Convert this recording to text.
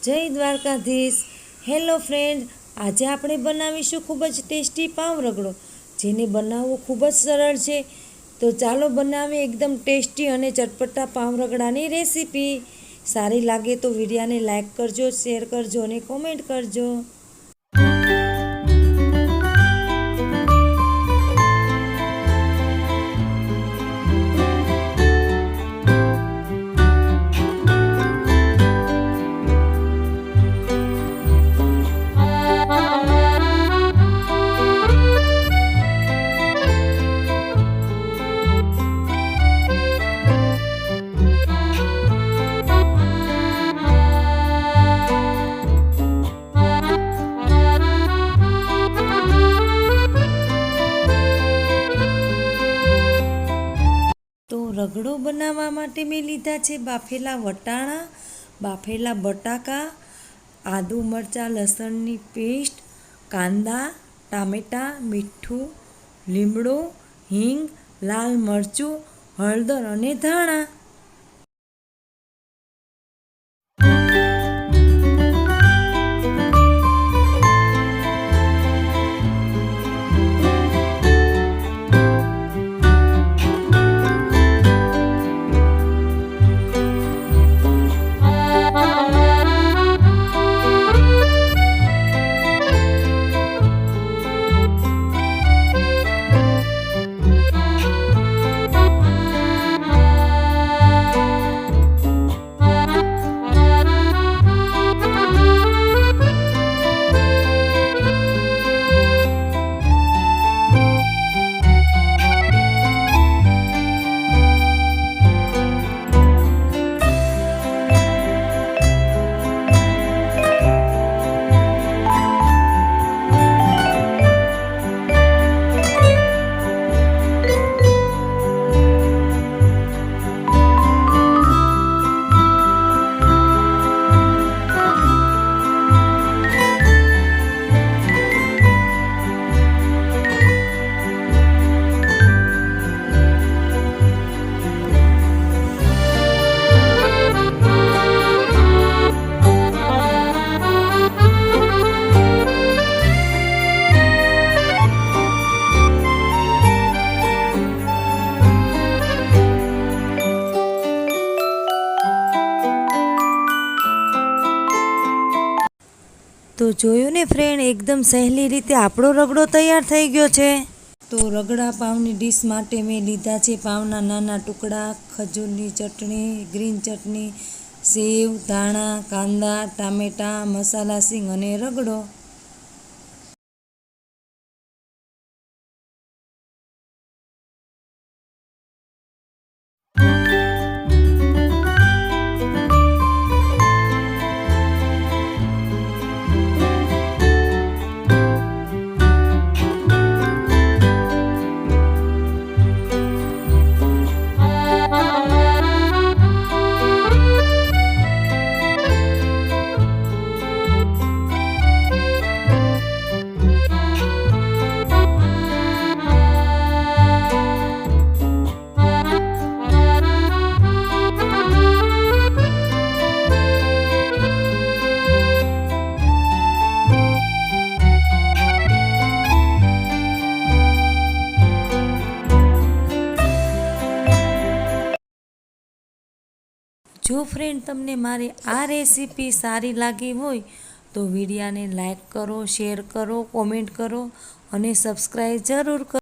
જય Dwarkadhish. Hello friend, આજે આપણે બનાવીશું ખૂબ જ ટેસ્ટી પાવ રગડો, જેને બનાવવો ખૂબ જ સરળ છે। તો ચાલો બનાવીએ એકદમ ટેસ્ટી અને ચટપટા પાવ રગડાની રેસીપી। સારી લાગે તો વિડીયોને લાઇક કરજો, શેર કરજો અને કોમેન્ટ કરજો। રગડો બનાવવા માટે મેં લીધા છે બાફેલા વટાણા, બાફેલા બટાકા, આદુ મરચાં લસણની પેસ્ટ, કાંદા, ટામેટાં, મીઠું, લીમડો, હિંગ, લાલ મરચું, હળદર અને ધાણા। તો જોયું ને ફ્રેન્ડ, એકદમ સહેલી રીતે આપણો રગડો તૈયાર થઈ ગયો છે। તો રગડા પાવની ડીશ માટે મેં લીધા છે પાવના નાના ટુકડા, ખજૂરની ચટણી, ગ્રીન ચટણી, સેવ, ધાણા, કાંદા, ટામેટાં, મસાલા સિંગ અને રગડો। જો ફ્રેન્ડ, તમને મારી આ રેસીપી સારી લાગી હોય તો વિડીયોને લાઇક કરો, શેર કરો, કોમેન્ટ કરો અને સબસ્ક્રાઈબ જરૂર કરો।